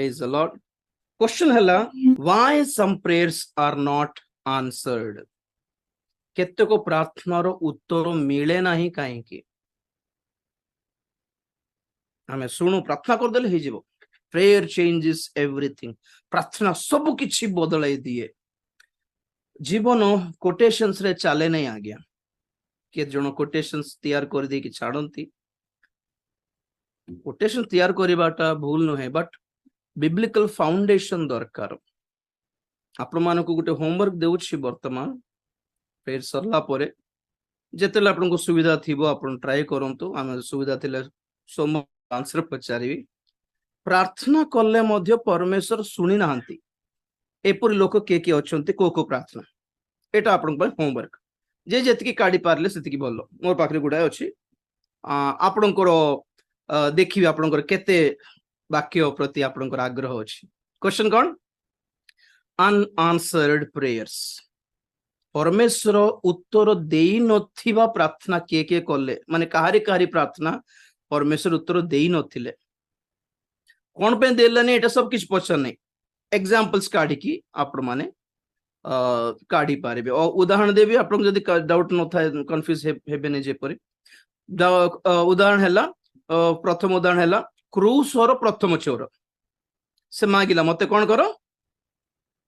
Praise the Lord. Question hela, why some prayers are not answered? କେତେକ ପ୍ରାର୍ଥନାର ଉତ୍ତର ମିଳେ ନାହିଁ କାହିଁକି? ଆମେ ଶୁଣୁ ପ୍ରାର୍ଥନା କରିଦେଲେ ହେଇଯିବ। Prayer changes everything. ପ୍ରାର୍ଥନା ସବୁ କିଛି ବଦଳାଇ ଦିଏ। ଜୀବନ କୋଟେସନ୍ସ ରେ ଚାଲେ ନାହିଁ ଆଜ୍ଞା। କେତେ ଜଣ କୋଟେସନ୍ସ ତିଆର କରିଦେଇକି ଛାଡନ୍ତି। କୋଟେସନ ତିଆର କରିବାଟା ଭୁଲ ନୁହେଁ, ବଟ୍ ବିବ୍ଲିକାଲ ଫାଉଣ୍ଡେସନ ଦରକାର। ଆପଣମାନଙ୍କୁ ଗୋଟେ ହୋମୱାର୍କ ଦେଉଛି ବର୍ତ୍ତମାନ, ଫେର ସରିଲା ପରେ ଯେତେବେଳେ ଆପଣଙ୍କୁ ସୁବିଧା ଥିବ ଆପଣ ଟ୍ରାଏ କରନ୍ତୁ। ଆମେ ସୁବିଧା ଥିଲେ ସୋମବାର ଆନ୍ସର ପଚାରିବି। ପ୍ରାର୍ଥନା କଲେ ମଧ୍ୟ ପରମେଶ୍ୱର ଶୁଣି ନାହାନ୍ତି, ଏପରି ଲୋକ କିଏ କିଏ ଅଛନ୍ତି? କୋଉ କୋଉ ପ୍ରାର୍ଥନା? ଏଇଟା ଆପଣଙ୍କ ପାଇଁ ହୋମୱାର୍କ। ଯେ ଯେତିକି କାଢି ପାରିଲେ ସେତିକି ଭଲ। ମୋ ପାଖରେ ଗୁଡାଏ ଅଛି। ଆପଣଙ୍କର ଦେଖିବେ ଆପଣଙ୍କର କେତେ ବାକ୍ୟ ପ୍ରତି ଆପଣଙ୍କର ଆଗ୍ରହ ଅଛି। କ୍ୱେଶ୍ଚନ କଣ? ଅନଆନ୍ସର୍ଡ ପ୍ରେୟର୍ସ। ପରମେଶ୍ୱର ଉତ୍ତର ଦେଇ ନଥିବା ପ୍ରାର୍ଥନା କିଏ କିଏ କଲେ? ମାନେ କାହାରି କାହାରି ପ୍ରାର୍ଥନା ପରମେଶ୍ୱର ଉତ୍ତର ଦେଇ ନଥିଲେ। କଣ ପାଇଁ ଦେଲେନି ଏଇଟା ସବୁ କିଛି ପଚାର ନାହିଁ। ଏକ୍ସାମ୍ପଲ୍ସ କାଢିକି ଆପଣ ମାନେ କାଢି ପାରିବେ। ଉଦାହରଣ ଦେବି, ଆପଣଙ୍କୁ ଯଦି ଡାଉଟ ନଥାଏ, କନଫ୍ୟୁଜ ହେବେନି। ଯେପରି ଉଦାହରଣ ହେଲା, ପ୍ରଥମ ଉଦାହରଣ ହେଲା କ୍ରୁସର ପ୍ରଥମ ଚୋର। ସେ ମାଗିଲା ମତେ କଣ କର?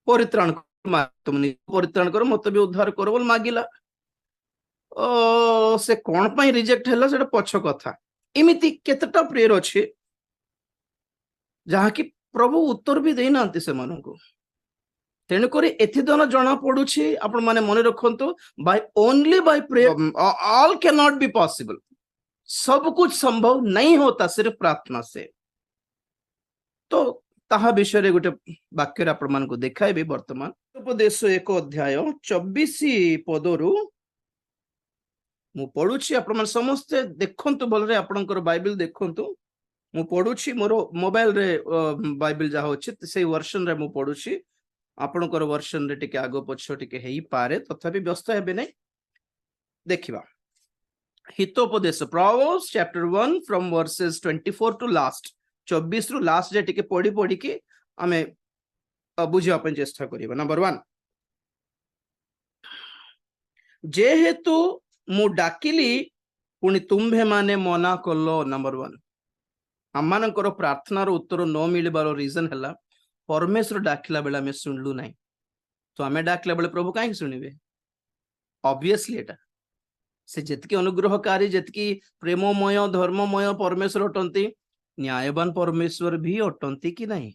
ପରିତ୍ରାଣ କର, ମତେ ବି ଉଦ୍ଧାର କର ବୋଲି ମାଗିଲା। ସେ କଣ ପାଇଁ ରିଜେକ୍ଟ ହେଲା ସେଟା ପଛ କଥା। ଏମିତି କେତେଟା ପ୍ରେୟର ଅଛି ଯାହାକି ପ୍ରଭୁ ଉତ୍ତର ବି ଦେଇନାହାନ୍ତି ସେମାନଙ୍କୁ। ତେଣୁକରି ଏଥିଦ୍ୱାରା ଜଣା ପଡୁଛି, ଆପଣ ମାନେ ମନେ ରଖନ୍ତୁ, only by prayer all can not be possible. सब कुछ संभव नहीं होता सिर्फ प्रार्थना से। तो ताहा विषय गोटे वाक्य आपण मानक देखाइबे। वर्तमान उपदेश 1 अध्याय 24 पदरु मु पढुछि। आपण मन समस्त देखंतु भलरे, आपणकर बाइबल देखंतु। मु पढुछि, मोर मोबाइल रे बाइबल जा होछि से वर्जन रे मु पढुछि। आपणकर वर्जन रे टिके आगो पछो टिके हेई पारे, तथापि व्यस्त हेबे नै। देखिबा Hitopadesha, Proverbs chapter 1 from verses 24 to last। 24 रु लास्ट जे टिके पढी पढी के आमे बुझिया अपन चेष्टा करिबा। नंबर 1, जेहेतु मु डाकिली पुणी तुम्भे माने मना कलो। नंबर 1, हममानकर प्रार्थनार उत्तर न मिलबार रीजन हला परमेश्वर डाकिला बेला आमे सुनलु नाही। तो आमे डाकिला बेले प्रभु काहे सुनिबे? ऑब्वियसली एटा से जेतकी अनुग्रहकारी, जेतकी प्रेममय, धर्ममय परमेश्वर अटंती, न्यायवान परमेश्वर भी अटंती कि नहीं?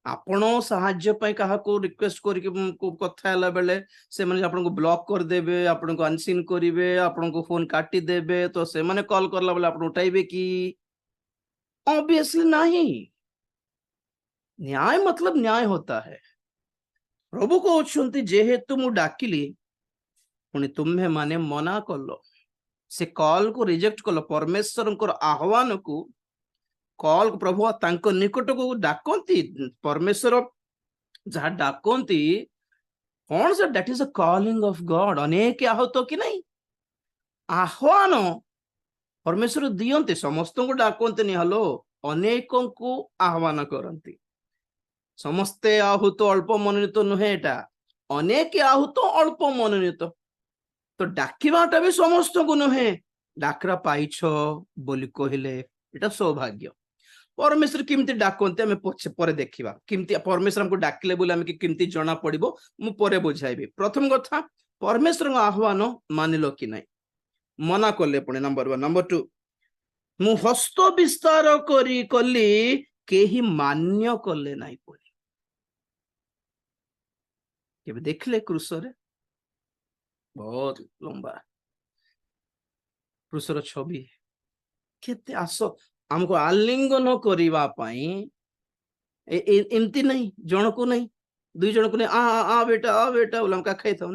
आपण साहाय्य पाई काहा को रिक्वेस्ट करिके कथा हला बेले से माने आपन को ब्लॉक कर देबे, आपन को अनसीन करिवे, आपन को फोन काटी देबे। तो से माने कॉल करला बेले आपन उठाइबे कि? ऑब्वियसली नहीं। न्याय मतलब न्याय होता है। प्रभु को कहउछंती जेहेतु मु डाकिली पुणी तुम्हे माने मना कलो। से कॉल को रिजेक्ट कलो। परमेश्वर आह्वान को कॉल प्रभु तांको निकट को डाकंती। परमेश्वर जहा डाकंती कौन से? That is a calling of God. अनेक आहत कि नहीं? आह्वान परमेश्वर दियंते, समस्त को डाकंते नहीं। हेलो, अनेक को आह्वान करंती। समस्ते आहूत अल्प मनोनीत नुहे, एटा अनेक आहूत अल्प मनोनीत। तो डाकिबाटा भी समस्त को नुहे। डाकरा पाइछ बोली कहिले एटा सौभाग्य। परमेश्वर किमती डाकंते आमे परे देखिबा। किमती परमेश्वर हमको डाकिले बोली आमे किमती जना पड़िबो मु परे बुझाइबी। प्रथम कथा, परमेश्वर आह्वान मानिलो कि नहीं? मना कले पुणी। नंबर 1। नंबर 2, मु हस्त विस्तार करी कली केही मान्य कले नहीं पुणी। केबे देखले क्रूसरे बहुत लंबा क्रूसर छवि केते आस हमको आलिंगन करिबा पाई एमती नहीं, जन को नहीं, दुई जन को नहीं, आ बेटा बोला का खाई था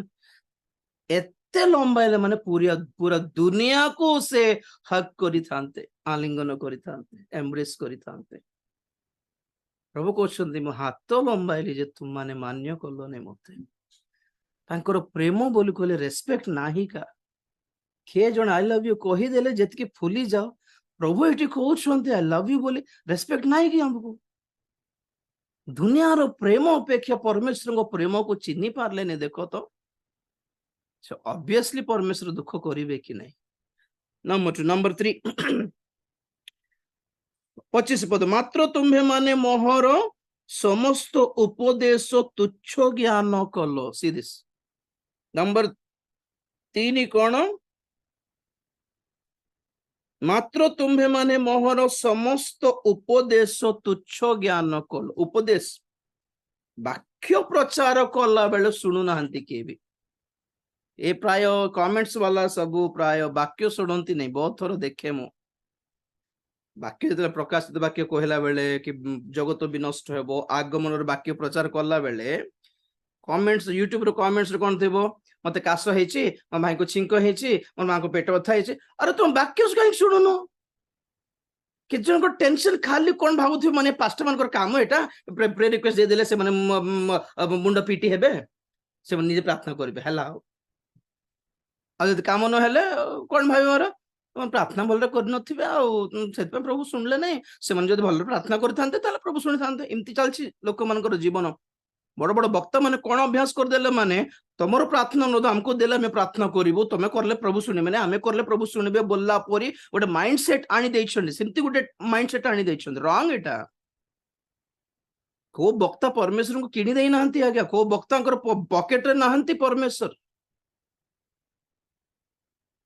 एते लंबा है माने पूरा पूरा दुनिया को से हक करी थांते, आलिंगन करी थांते, एम्ब्रेस करी थांते। प्रभु कहउछंती मो हाथ लंबा है जे तुम माने मान्य कलो ने मते। तांकर प्रेम बोली कहले रेस्पेक्ट नाही का? किए जन आई लव यू कही देले जेतकी फुली जाओ, प्रभु ये कहते आई लव यू बोली रेस्पेक्ट नहीं कि हमको दुनियार प्रेम अपेक्षा परमेश्वर को प्रेम को चिन्ह पार्ले नहीं देखो तो ऑब्वियसली परमेश्वर दुख करेंगे कि नहीं। नंबर 3 25 पद मात्र तुम्हें माने मोहर समस्त उपदेश तुच्छ ज्ञान कल। सी दिस नंबर 3 कौन मात्र तुम्हें माने मोहर समस्त उपदेश तुच्छ ज्ञान कल। उपदेश वाक्य प्रचार कला बेले शुणु ना किए भी ए प्राय कमेंट्स वाला सब प्राय वाक्य शुणती नहीं। बहुत थर देखे मु वाक्य जो प्रकाशित वाक्य कहला बेले कि जगत भी नष्ट हेबो आगमन वाक्य प्रचार कला बेले कमेंट्स यूट्यूब रो कमेंट्स कौन थे मत काश होती मो भाई को छिंक होती मो माँ को पेट बथा है अरे तुम वाक्य कहीं शुणुन कि जन को टेंशन खाली कौन भावुथ माने पास्टर मान काम एटा प्रे रिक्वेस्ट दे देले से माने मुंड पिटी हेबे से निजे प्रार्थना करेंगे है काम न हेले कौन भाई मोर प्रार्थना भल कर प्रभु शुणिले नहीं से भल प्रार्थना करते प्रभु शुणी था एमती चलती लोक मान जीवन। बड़ बड़ वक्ता माने कौन अभ्यास करदे माने तुम प्रार्थना न आमको देले आम प्रार्थना करूँ तुम करले प्रभु शुणे मैंने आम करले प्रभु शुणे बोलला परी गोटे माइंड सेट आनी गोटे माइंड सेट आनी रंग एटा को वक्ता परमेश्वर को किणी दे ना आज्ञा को वक्ता पॉकेट रे नहांती परमेश्वर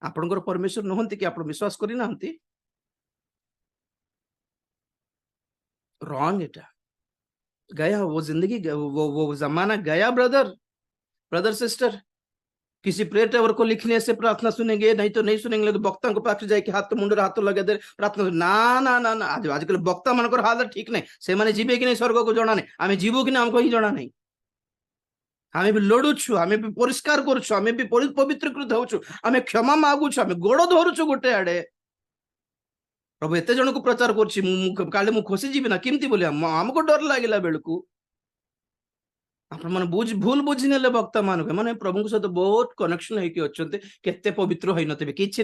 आपनकर परमेश्वर नहंती कि आप विश्वास करी ना रॉन्ग एटा गया वो जिंदगी वो जमाना गया ब्रदर सिस्टर किसी प्रेयर टावर को लिखने से प्रार्थना सुनेंगे नहीं तो नहीं सुनेंगे तो वक्ता को पास जाके हाथ मुंडे हाथ लगे दे प्रार्थना ना ना ना ना आजकल वक्ता मान हाल ठीक नहीं से माने जीवे कि नहीं स्वर्ग को जना नहीं आम जीवु कि ना हमको ही जना नहीं आमे भी लड़ुछु आमे भी परिष्कार करुछु आमे भी पवित्रकृत होछु आमे क्षमा मागुछु आमे गोड़ धरुछु गोटे आड़े प्रभु एते जन को प्रचार करछि काले मु खोसी जीवी ना केमती बोली हमको डर लागिला बेलकू आपण माने भूल बुझी नेले वक्ता मान माने प्रभु सहित बहुत कनेक्शन होइके अछंते केते पवित्र होई नथिबे किछि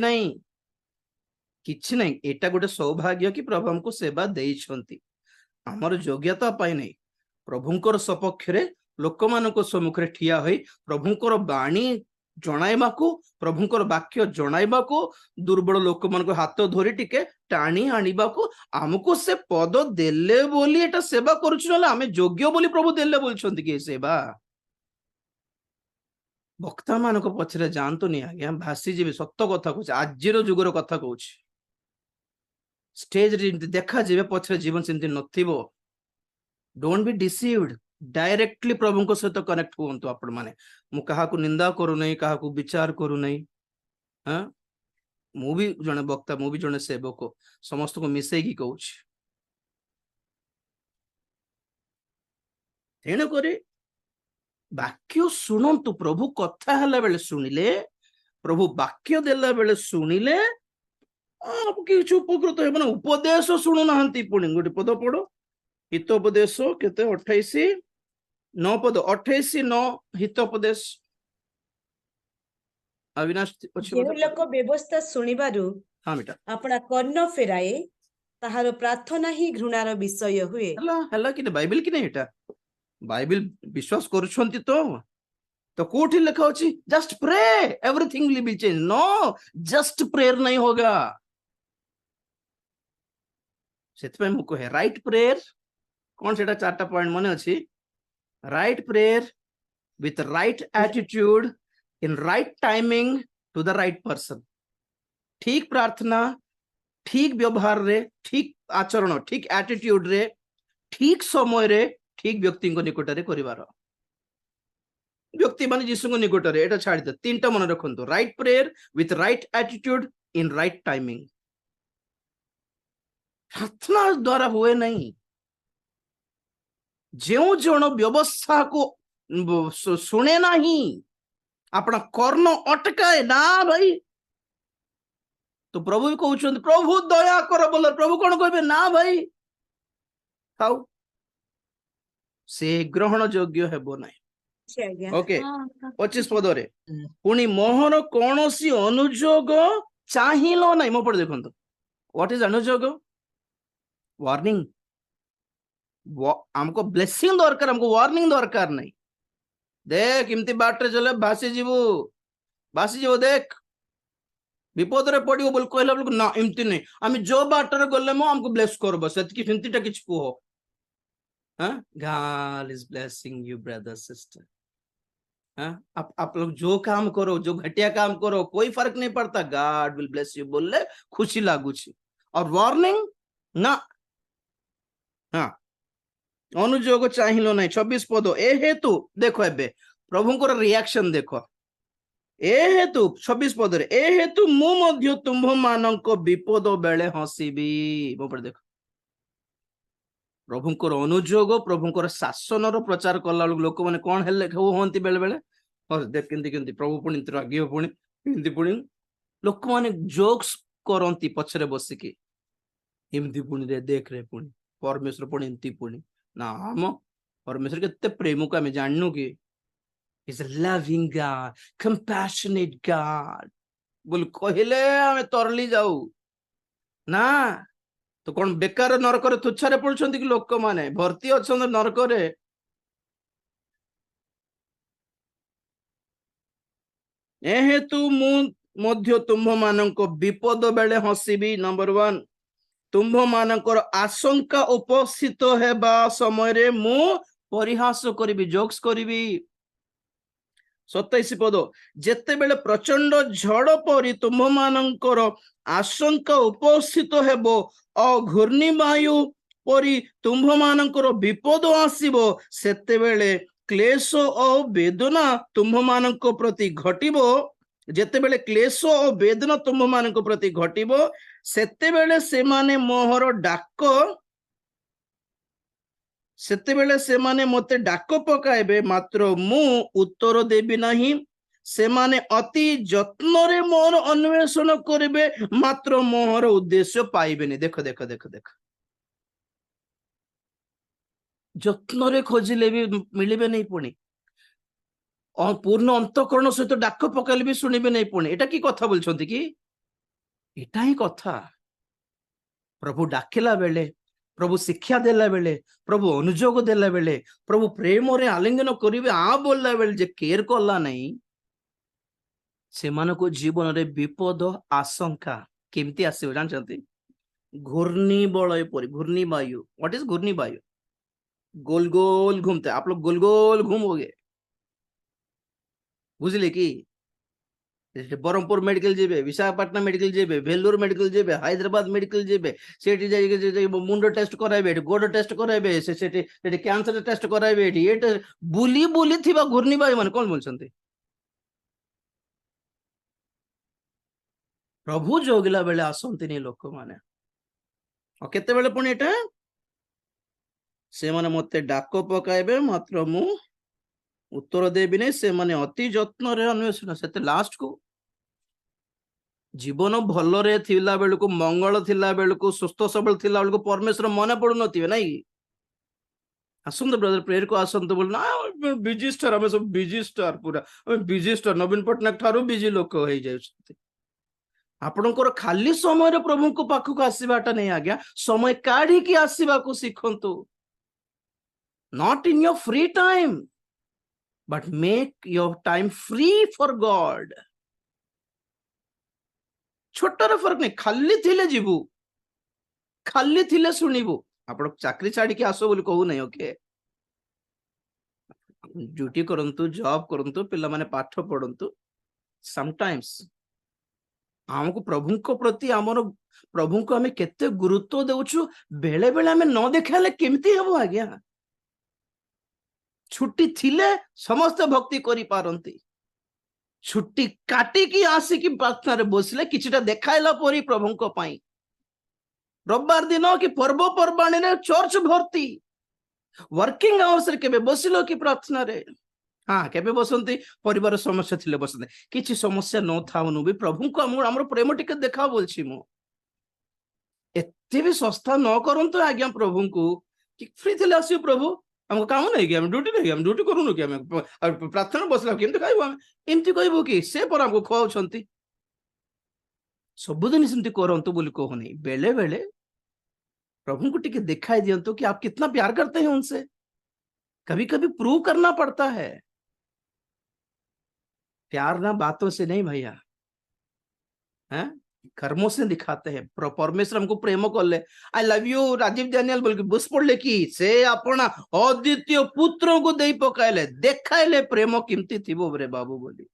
नहीं एटा गोटे सौभाग्य कि प्रभु हमको सेवा देइछंती हमर योग्यता पाई नहीं प्रभुंकर सपक्ष रे लोक मान सम्मुख ठिया हो प्रभुंकर बाणी जणाइबाकू प्रभुंकर वाक्य जणाइबाकू दुर्बल लोक मान हाथ धरी टिके टाणी आनिबाकू आमको से पद देले बोली एटा सेवा करूछु नले आमे योग्य बोली प्रभु देले बोलछंती कि सेवा वक्ता मान पछरे जानतो नहीं आज्ञा भासी जीवी सत्य कथा कहूँ आजिर जुगर कथा कहूँ स्टेज रे देखा जीवे पछरे जीवन सेमती नथिबो डोंट बी डिसीव्ड डायरेक्टली प्रभु को सहित कनेक्ट हुंतु आपण माने मु कहा को निंदा करू नहीं कहा को विचार करू नहीं हां मु भी जने वक्ता मु भी जने सेवक समस्त को मिसई की कहूँ तेणु करी वाक्य शुणु प्रभु कथा हला बेले शुणिले प्रभु वाक्य देला बेले शुणिले किछु उपकृत हे माने उपदेश शुणु नाहंती पुणी गोटे पद पढ़ो हितोपदेश केते 28 पद 28 हितोपदेश अविनाश लोक व्यवस्था शुणिबारु हां बेटा अपना कर्ण फेराए ताहार प्रार्थना ही घृणार विषय हुए हला कि बाइबल कि नहीं एटा बाइबल विश्वास करूछंती तो कोठी लिखा होची just pray everything will be change no just prayer नहीं होगा सेतपे मु कहे राइट प्रेयर कौन सेटा चारटा पॉइंट मने अछि right prayer with right attitude in right timing to the right person ठीक प्रार्थना ठीक व्यवहार रे ठीक आचरण ठीक एटीट्यूड रे ठीक समय रे ठीक व्यक्ति को निकट रे करिवार व्यक्ति माने यीशु को निकट रे एटा छाड़ी दे तीनटा मन रखंतो right prayer with right attitude in right timing प्रार्थना द्वारा हुए नहीं जो जन व्यवस्था को सुने नहीं अपना कर्ण अटकाए ना भाई तो प्रभु भी कहते प्रभु दया कर बोल प्रभु कौन कहे ना भाई खाऊ से ग्रहण योग्य हेबो नहीं ओके 25 पदरे पुणी मोहर कौन सी अनुजोग चाहिलो नहीं मो पढ़ देखो व्हाट इज अनुजोग? वार्निंग। हमको ब्लेसिंग दरकार, हमको वार्निंग दरकार नहीं। देख इमती बाटे चले भासी जीवो देख विपद रे पड़ियो बोल कहला बेलको ना इमती नहीं, आम जो बाटर गले मो हमको ब्लेस करबो सेतकी फिंतीटा किछ कुहो। हां, God is blessing you brother sister. हाँ, आप लोग जो काम करो, जो घटिया काम करो, कोई फर्क नहीं पड़ता, गॉड विल ब्लेस यू बोलले खुशी लागुची। और वार्निंग ना। हाँ, अनुजोग चाहिलो नहीं। 26 पद ए हेतु देखो एबे प्रभुंकर रिएक्शन देखो। ए हेतु 26 पद रे ए हेतु मु मध्य तुम्भ मानक विपद बेले हसीबी। मो पर देखो प्रभुंकर अनुजोग, प्रभुंकर शासन रो प्रचार कला लोक माने कोन हेले होंती बेले बेले और देख केंती केंती प्रभु पुणी रागियो पुणी केंती पुणी लोक माने जोक्स करंती पछरे बसिकी एमती पुणी रे देख रे पुणी परमेश्वर पुणी एमती पुणी ना हम परमेश्वर केते प्रेम को हमें जाननु कि is a loving God, compassionate God बोल कहले हमें तरली जाऊ ना। तो कौन बेकार नरक तुच्छारे पड़ुछंती कि लोक माने भर्ती अछन नरक रे। ए हेतु मु मध्य तुम्भ मानक विपद बेले हसीबी। नंबर 1 तुम्भ मानकर आशंका उपस्थित हेबा समय रे मु परिहास करिबी, जोक्स करिबी। 27 पद जेते बेले प्रचंड झड़ परी तुम्भ मानकर आशंका उपस्थित हेबो और घूर्णी वायु परी तुम्भ मानकर विपद आसीबो सेते बेले क्लेश और वेदना तुम्भ मानक प्रति घटिबो। जेते बेले क्लेश और वेदना तुम्भ मानक प्रति घटिबो सेते बेले से माने मोहर डाक, सेते बेले से माने मते डाक पकाइबे मात्र मु उत्तर देबी नहीं। से माने अति जत्न रे मोर अन्वेषण करिबे मात्र मोहर उद्देश्य पाइबेनी। देखो देखो देखो देखो जत्न रे खोजिले भी मिलिबे नहीं पुणी और पूर्ण अंतकरण सहित डाक पकाइले भी सुनिबे नहीं पुणी। एटा की कथा बोलछंती कि एटा ही कथा। प्रभु डाकिला बेले, प्रभु शिक्षा देला बेले, प्रभु अनुजोग देला बेले, प्रभु प्रेम रे आलिंगन करिवे आ बोलला बेले जे केयर करला नहीं से मानको जीवन रे विपद आशंका केमती आसीबो जानचंती? घूर्णी बलय परि, घूर्णी वायु। व्हाट इज घूर्णी वायु? गोल गोल घूमते, आप लोग गोल गोल घूमोगे, बुझले कि बरमपुर मेडिकल जेबे, विशाखापट्टनम मेडिकल जेबे, भेल्लोर मेडिकल जेबे, हैदराबाद मेडिकल जेबे, सेठी जाई मुंड टेस्ट कराइबे, गोड़ टेस्ट कराइबे, सेठी कैंसर टेस्ट कराइबे, ये बुली बुली थिबा घूर्णी वायु माने कोन बोलछंती? प्रभु जोगिला बेले आसंती नहीं लोक माने और केते बेले पुणी एटा से माने मते डाक पकाइबे मात्र मु उत्तर देबी नहीं। से माने अति जत्न रे अन्वेषण सेते लास्ट को जीवन भल रे थिला बेलको, मंगल थिला बेलको, सुस्थ सबल थिला बेलको परमेश्वर मने पड़ु नथिबे नहीं। आसंत ब्रदर प्रेयर को आसंत बोल ना बिजी स्टार, हमें सब बिजी स्टार, पूरा हमें बिजी स्टार, नवीन पटनायक ठारू बिजी लोक हो जाउछथि। आपणकर खाली समय रे प्रभु को पाखु को आसीबाटा नहीं आज्ञा, समय काढ़ी की आसीबा को सिखंतु। Not in your free time but make your time free for God. छोटर फर्क नहीं, खाली थिले जीवु, खाली थिले सुनिबु। आपण चाकरी छाड़ी के आसो बोली कहू नहीं, ओके ड्यूटी करंतु, जॉब करंतु, पिला माने पाठ पढ़ंतु। समटाइम्स हमको प्रभु को प्रति आमर प्रभु को हमें केते गुरुत्व देउछु बेले बेले हमें न देखाले केमती हबो आज्ञा। छुट्टी थिले समस्त भक्ति करि पारंती, छुट्टी काटी की आसी की प्रार्थना रे बसले किछटा देखाइला परी प्रभु को पाई। रविवार दिन कि पर्व पर्वाणी रे चर्च भर्ती, वर्किंग आवर्स रे केबे बसिलो कि प्रार्थना रे? हाँ केबे बसंती परिवार समस्या थिले बसंती, किछि समस्या न थाउनु भी प्रभु को हमर प्रेम टिके देखा बोलछि। मो एते भी सस्ता न करंतु आज्ञा प्रभु को कि फ्री थिले आसियो प्रभु, हमको काम नहीं कि हम ड्यूटी नहीं, हम ड्यूटी करूनु कि हम प्रार्थना बसला केमते खाइबो हम एमती कहबो कि से पर हमको खुआउछंती। ସବୁदिन सेमती करंतु बोली कहूनी, बेले बेले प्रभु को टिके दिखाई दियंतु कि आप कितना प्यार करते हैं उनसे। कभी कभी प्रूव करना पड़ता है। प्यार ना बातों से नहीं भैया, हैं, कर्मों से दिखाते हैं। परमेश्वर हमको प्रेम कर ले, I love you Rajiv Daniel बोल के बुस पड़ले कि से अपना अद्वितीय पुत्र को दे पकाइले, देखाइले प्रेम केमती थिबो रे बाबू बोली।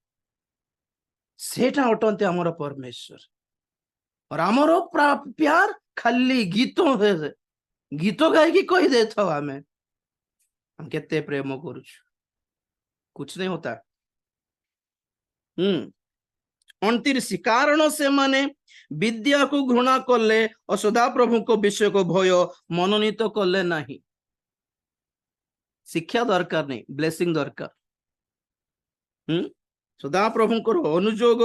सेटा अटंते हमर परमेश्वर। और हमर प्यार खाली गीतों से, गीत गाई की कही दे था हमें हम केते प्रेम करू, कुछ नहीं होता। 29 कारण से माने विद्या को घृणा कले और सदा प्रभु को विषय को भय मनोनीत कले नहीं। शिक्षा दरकार नहीं, ब्लेसिंग दरकार। सदा प्रभु को अनुजोग,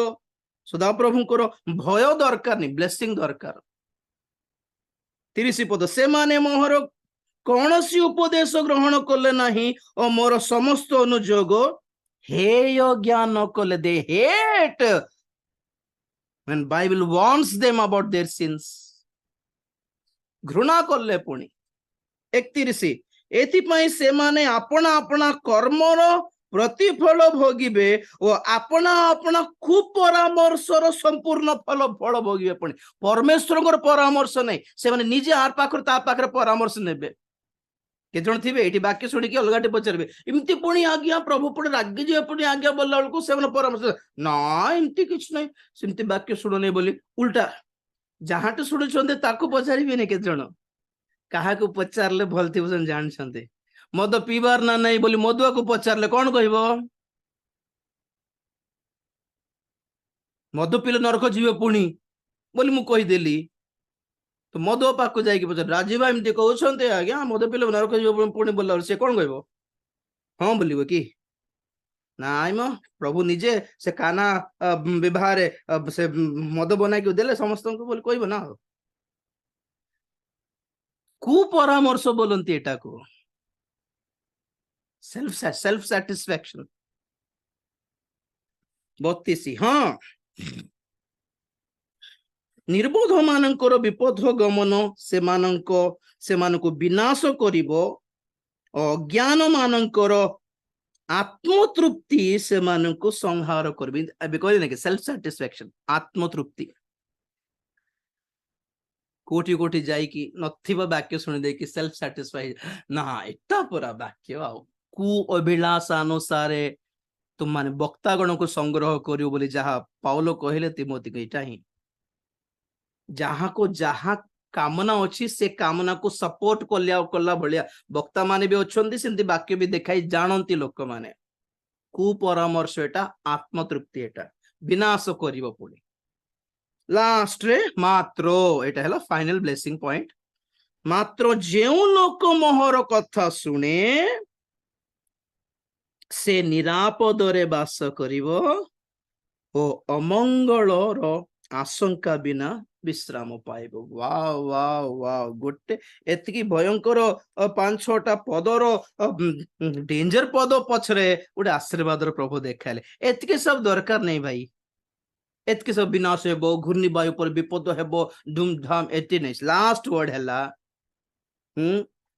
सदा प्रभु को भय दरकार नहीं, ब्लेसिंग दरकार। 30 पद से माने मोहर कौन सी उपदेश ग्रहण कले नहीं और मोर समस्त अनुजोग हेय ज्ञान कले। They hate when Bible warns them about their sins। घृणा कले पुणी। 31 एथिपाई से माने अपना अपना कर्मर प्रतिफल भोगिबे और अपना अपना कुपरामर्शर संपूर्ण फल फल भोगिबे। पुणी परमेश्वर परामर्श नहीं, से माने निजे आर पाखर ता पाखर परामर्श नेबे। के जण थिबे एठी वाक्य सुनिके अलगाटे पचारबे, इमती पुणी आज्ञा प्रभु पुणी रागी जे पुणी आज्ञा बोलला बेलको से परामर्श ना, इमती किछ नहीं, सिमती वाक्य सुनो नहीं बोली उल्टा जहाटे सुनुछन्ते ताको पचारिबे ने। के जण काहाको पचारले भल थिबो जन जानछन्ते। मद पीबार ना नहीं बोली मदुआ को पचारले कोन कहबो? मद पीले नरक जीवे पुणी बोली मु कहि देली। तो मदुआ पाक को जाइके पचार राजीव एमती कहउछन्ते आज्ञा मद पीले नरक जीवे पुणी बोलला से कोन कहबो? हां बोलिबो कि नाइ म प्रभु निजे से काना विवाह रे से मद बनाई के देले समस्त को बोली कहबो ना। कु परामर्श बोलंती एटा को सेल्फ सैटिस्फैक्शन। 32 हाँ निर्बोध मानकर विपद गमन से विनाश करिबो, अज्ञान मानकर आत्मतृप्ति से संहार करबी। अबे कहले ना सेल्फ सैटिस्फैक्शन, आत्मतृप्ति। कोटी कोटी जाइकी नथिबा वाक्य सुनि दे कि सेल्फ सैटिस्फाई ना, एटा पूरा वाक्य आ कु अभिलाष अनुसारे तुम माने वक्तागण को संग्रह करियो बोली जहा पाउलो कहले तिमोथी के। एटा ही जहा को जहा कामना अछि से कामना को सपोर्ट कला भलिया वक्ता माने भी अछंती, सेंती वाक्य भी देखाई जानंती लोक माने। कु परामर्श एटा आत्मतृप्ति, एटा विनाश करिवो पुणी। लास्ट रे मात्र एटा हला फाइनल ब्लेसिंग पॉइंट। मात्र जेउ लोक मोहर कथा सुने से निरापदरे बास करिवो ओ अमंगलर आशंका बिना विश्राम पाइबो। वाव वाव वाव, गोटे एतिकी भयंकर 5-6टा पदर डेंजर पद पछरे गोटे आशीर्वाद प्रभु देखाले। एतिके सब दरकार नहीं भाई, एतके सब विनाश हेबो, घूर्णी वायु पर विपद हेबो, धूमधाम एति नहीं। लास्ट वर्ड हैला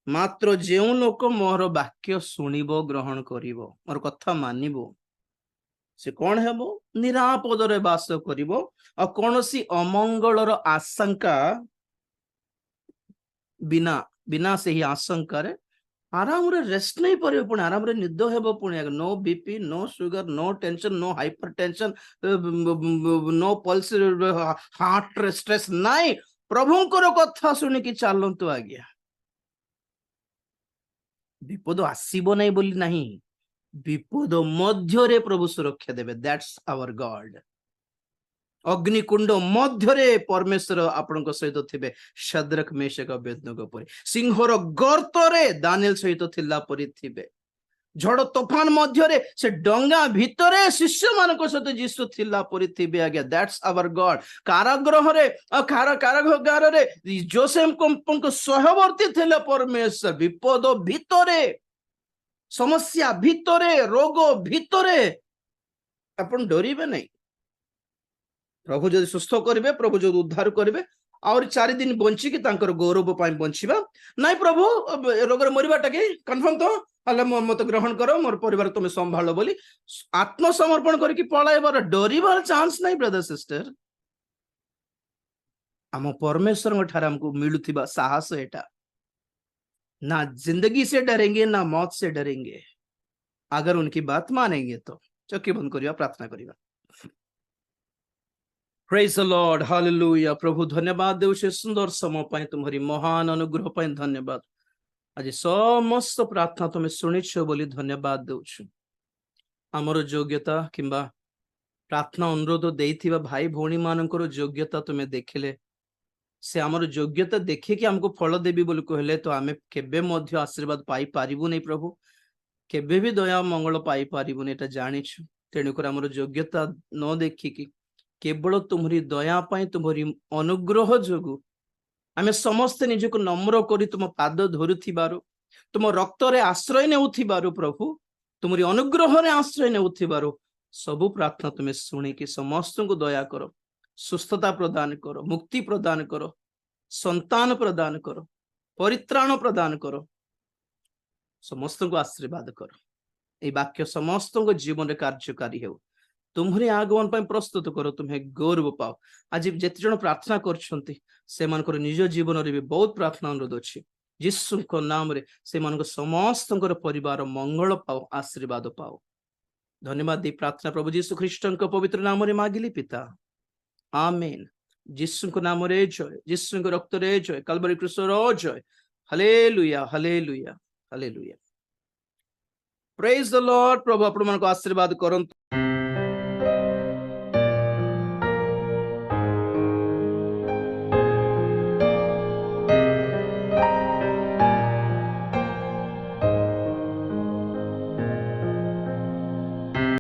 मात्र जेउ लोक मोर वाक्य सुनिबो, ग्रहण करिवो, मोर कथा मानिबो, से कौन हेबो? निरापदरे वास करिवो और कोनोसी अमंगलर आशंका बिना से ही आशंका रे आराम रे रेस्ट नहीं परिबो, पुणी आराम रे निद हेबो पुणी। No BP, no sugar, no tension, no hypertension, no pulse, heart stress नहीं। प्रभुंकर कथा सुनि कि चालंतु आज्ञा। विपद आसीबो नहीं बोली नहीं, विपद मध्य रे प्रभु सुरक्षा देबे। That's our God. अग्निकुंड मध्य परमेश्वर आपण सहित थे। शद्रक मेशक अबेदनगो परि सिंहर गर्तरे दानिएल सहित थिला परि थिबे। झड़ तोफान मध्य से डंगा भितरे शिष्य मान सहित जीसु थिला परि थिबे आज्ञा। That's our God. कारागृह रे कारागार रे जोसेफ को सहवर्ती थिले परमेश्वर। विपद भितरे, समस्या भितरे, रोग भितरे आपण डरिबे नहीं। प्रभु जदि सुस्थ करेंगे, प्रभु जदि उद्धार करेंगे, और 4 दिन बंचिकी तांकर गौरव पाई बंचिबा नाई प्रभु रोग मरवाटा कि कन्फर्म तो हेल्ले मत ग्रहण कर, मोर परिवार तुम संभाल बोली आत्मसमर्पण करके पलाइबार डरिबार चांस नहीं ब्रदर सिस्टर। आम परमेश्वर ठार हमको मिलुथिबा साहस एटा, ना जिंदगी से डरेंगे ना मौत से डरेंगे, अगर उनकी बात मानेंगे तो। चौकी बंद करिया, प्रार्थना करिया। Praise the Lord, hallelujah. प्रभु धन्यवाद देउ से सुंदर समय पाए, तुम्हारी महान अनुग्रह पाए धन्यवाद। आज समस्त प्रार्थना तुम्हें शुणिछ बोली धन्यवाद देउछु। आमर योग्यता किंबा प्रार्थना अनुरोध देइथिबा भाई भौणी मानकर योग्यता तुम्हें देखिले, से आमर योग्यता देखिकी हमको फल देवी बोली कहले तो आमे केबे मध्य आशीर्वाद पाई पारिबु नहीं प्रभु, केबे भी दया मंगल पाई पारिबु नहीं, एटा जानिछु। तेणुकर आमर योग्यता न देखिकी केवल तुम्हारी दया पाई, तुम्हारी अनुग्रह जोगु आमे समस्त निजको नम्र करी तुम पाद धरुथिबारु, तुम रक्त रे आश्रय नेउथिबारु प्रभु, तुम्हारी अनुग्रह रे आश्रय नेउथिबारु सबु प्रार्थना तुम्हें शुणिकी समस्त को दया करो, सुस्थता प्रदान करो, मुक्ति प्रदान करो, संतान प्रदान करो, परित्राण प्रदान करो, समस्त को आशीर्वाद करो। ये वाक्य समस्त को जीवन रे कार्यकारी हो, तुम्हारे आगमन पर प्रस्तुत करो, तुम्हें गौरव पाओ। आज जिते जन प्रार्थना करछंती से मानकर निज जीवन रे भी बहुत प्रार्थना अनुरोध अछि, यीशु को नाम रे से मानक समस्त परिवार मंगल पाओ, आशीर्वाद पाओ। धन्यवाद दी प्रार्थना प्रभु यीशु ख्रीष्ट को पवित्र नाम रे मागिली पिता, आमीन। यीशु को नाम रे जय, यीशु को रक्त रे जय, कलवरी क्रूस रो जय। Hallelujah, hallelujah, hallelujah. Praise the Lord. प्रभु आपण मन को आशीर्वाद करंतु।